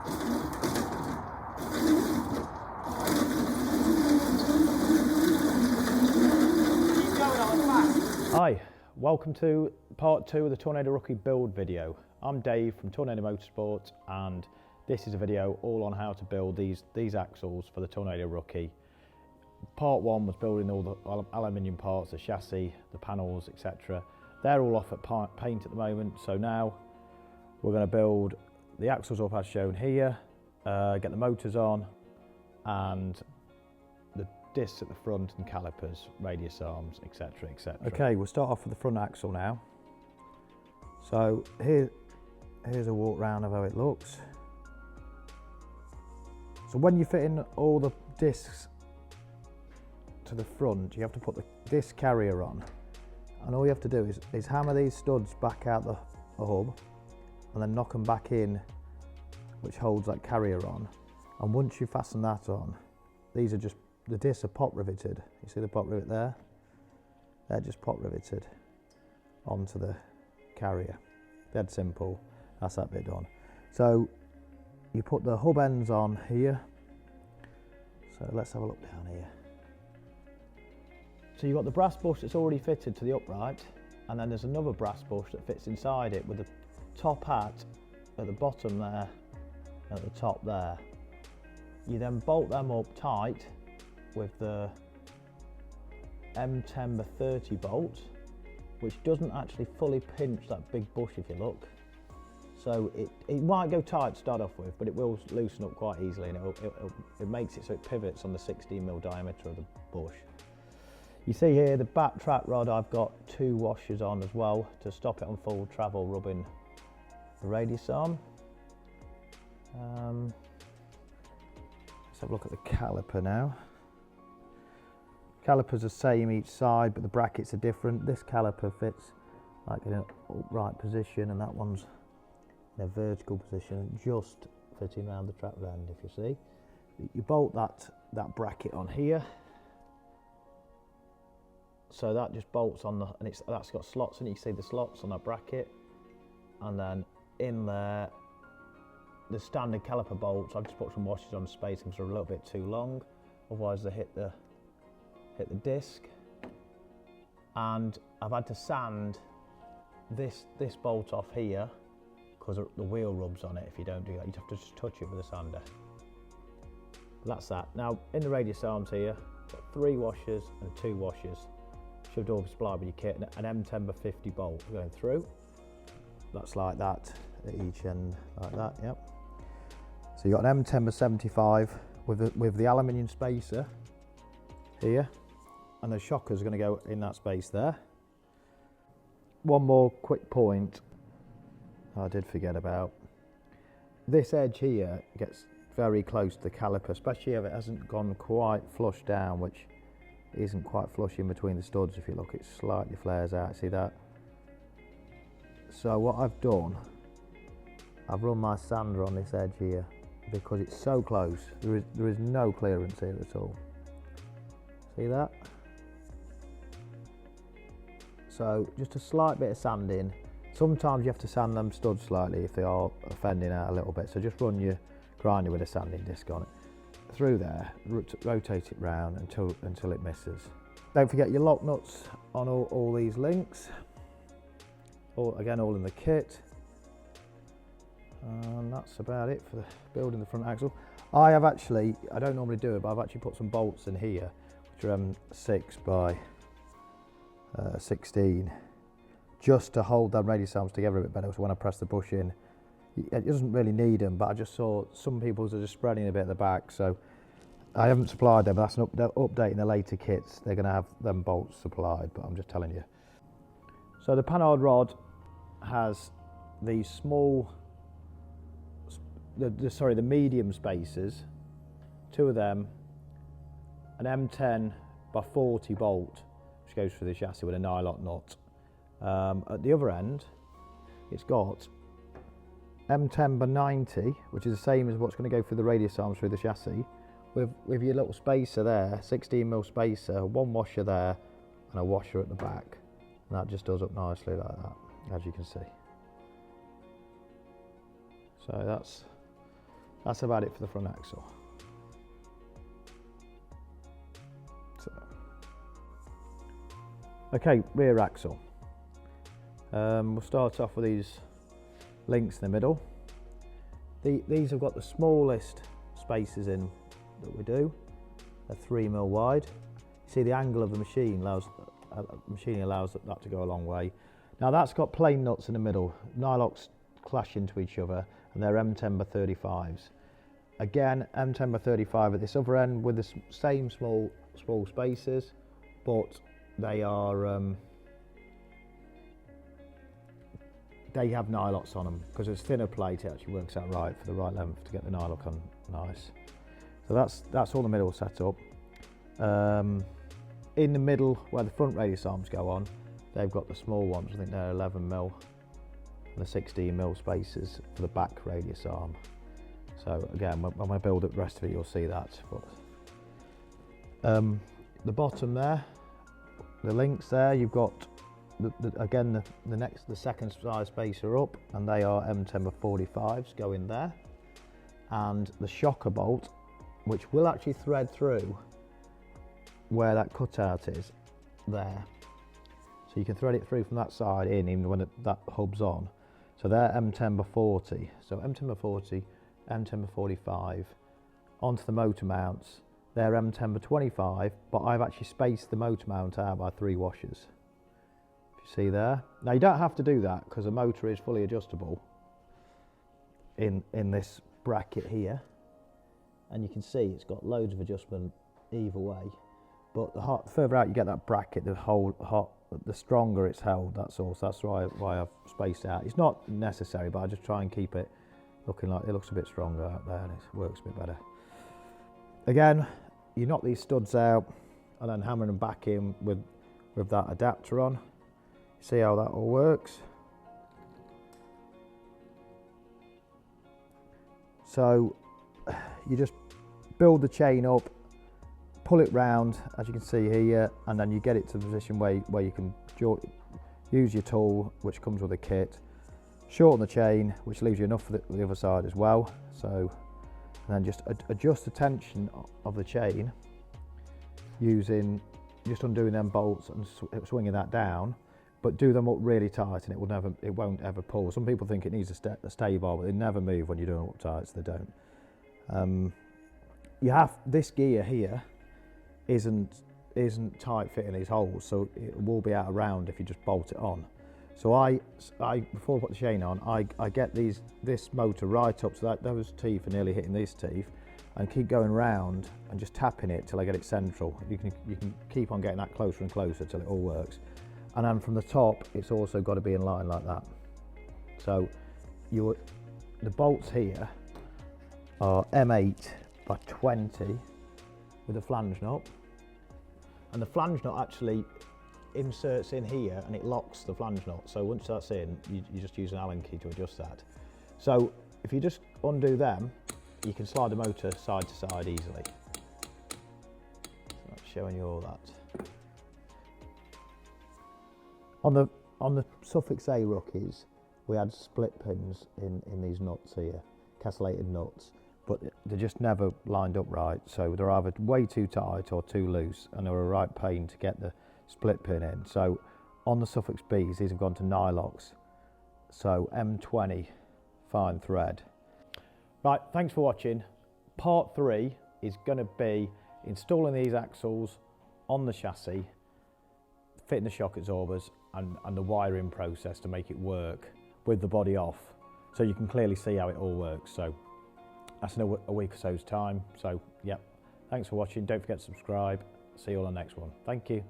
Hi, welcome to part 2 of the Tornado Rookie build video. I'm Dave from Tornado Motorsports, and this is a video all on how to build these axles for the Tornado Rookie. Part 1 was building all the aluminium parts, the chassis, the panels, etc. They're all off at paint at the moment, so now we're going to build the axles up as shown here, get the motors on, and the discs at the front and calipers, radius arms, etc, etc. Okay, we'll start off with the front axle now. So here's a walk round of how it looks. So when you fit in all the discs to the front, you have to put the disc carrier on, and all you have to do is hammer these studs back out the hub and then knock them back in, which holds that carrier on. And once you fasten that on, these are just, the discs are pop riveted. You see the pop rivet there? They're just pop riveted onto the carrier. Dead simple. That's that bit done. So you put the hub ends on here. So let's have a look down here. So you've got the brass bush that's already fitted to the upright, and then there's another brass bush that fits inside it with the top hat at the bottom there, and at the top there. You then bolt them up tight with the M10 30 bolt, which doesn't actually fully pinch that big bush if you look. So it might go tight to start off with, but it will loosen up quite easily, and it makes it so it pivots on the 16mm diameter of the bush. You see here the back track rod, I've got 2 washers on as well to stop it on full travel rubbing the radius arm. Let's have a look at the caliper now. Calipers are the same each side, but the brackets are different. This caliper fits like in an upright position, and that one's in a vertical position, just fitting around the track end, if you see. You bolt that bracket on here. So that just bolts on and that's got slots in it. You see the slots on that bracket, and then in there, the standard caliper bolts, I've just put some washers on spacing because they're a little bit too long, otherwise they hit the disc. And I've had to sand this bolt off here because the wheel rubs on it. If you don't do that, you'd have to just touch it with a sander. That's that. Now in the radius arms here, got 3 washers and 2 washers. Should all be supplied with your kit, an M10 50 bolt going through. That's like that at each end, like that, yep. So you've got an M10 75 with the aluminium spacer here, and the shocker's going to go in that space there. One more quick point I did forget about. This edge here gets very close to the caliper, especially if it hasn't gone quite flush down, which isn't quite flush in between the studs. If you look, it slightly flares out, see that? So what I've done, I've run my sander on this edge here because it's so close. There is no clearance here at all. See that? So just a slight bit of sanding. Sometimes you have to sand them studs slightly if they are offending out a little bit. So just run your grinder with a sanding disc on it through there, rotate it round until it misses. Don't forget your lock nuts on all these links. Again, all in the kit. And that's about it for building the front axle. I don't normally do it, but I've actually put some bolts in here, which are M6 by 16, just to hold them radius arms together a bit better. So when I press the bush in, it doesn't really need them, but I just saw some people's are just spreading a bit at the back, so I haven't supplied them. That's an update in the later kits. They're going to have them bolts supplied, but I'm just telling you. So the panhard rod has these small, the medium spacers, 2 of them, an M10 by 40 bolt, which goes through the chassis with a nylock nut. At the other end, it's got M10 by 90, which is the same as what's going to go through the radius arms through the chassis, with your little spacer there, 16mm spacer, 1 washer there, and a washer at the back. And that just does up nicely like that, as you can see. So that's about it for the front axle. So. Okay, rear axle. We'll start off with these links in the middle. These have got the smallest spaces in that we do. They're 3mm wide. You see the angle of the machine allows that to go a long way. Now that's got plain nuts in the middle. Nylox clash into each other, and they're M10x35s. Again, M10x35 at this other end with the same small spaces, but they are they have Nylox on them because it's thinner plate. It actually works out right for the right length to get the Nylox on nice. So that's all the middle set up. In the middle where the front radius arms go on, they've got the small ones. I think they're 11mm and the 16mm spaces for the back radius arm. So again, when I build up the rest of it, you'll see that. But the bottom there, the links there, you've got the second size spacer up, and they are M10x45s go in there, and the shocker bolt, which will actually thread through where that cutout is there, so you can thread it through from that side in even when that hub's on. So they're M10x40, so M10x40, M10x45 onto the motor mounts. They're M10x25, but I've actually spaced the motor mount out by 3 washers. See there? Now you don't have to do that because the motor is fully adjustable in this bracket here, and you can see it's got loads of adjustment either way. But the further out you get that bracket, the stronger it's held. That's all. So that's why I've spaced out. It's not necessary, but I just try and keep it looking like it looks a bit stronger out there, and it works a bit better. Again, you knock these studs out and then hammer them back in with that adapter on. See how that all works. So you just build the chain up, pull it round as you can see here, and then you get it to the position where you can use your tool, which comes with a kit, shorten the chain, which leaves you enough for the other side as well. So, and then just adjust the tension of the chain using just undoing them bolts and swinging that down. But do them up really tight, and it won't ever pull. Some people think it needs a stay bar, but they never move when you're doing it up tight, so they don't. This gear here isn't tight fitting these holes, so it will be out of round if you just bolt it on. So I before I put the chain on, I get this motor right up so that those teeth are nearly hitting these teeth, and keep going round and just tapping it till I get it central. You can keep on getting that closer and closer till it all works. And then from the top, it's also got to be in line like that. So the bolts here are M8x20 with a flange nut. And the flange nut actually inserts in here and it locks the flange nut. So once that's in, you just use an Allen key to adjust that. So if you just undo them, you can slide the motor side to side easily. So that's showing you all that. On the Sufix A rookies, we had split pins in these nuts here, castellated nuts, but they just never lined up right. So they're either way too tight or too loose, and they're a right pain to get the split pin in. So on the Sufix Bs, these have gone to Nylox. So M20 fine thread. Right, thanks for watching. Part 3 is going to be installing these axles on the chassis, fitting the shock absorbers, and the wiring process to make it work with the body off, so you can clearly see how it all works. So that's in a week or so's time. So yeah, thanks for watching. Don't forget to subscribe. See you on the next one. Thank you.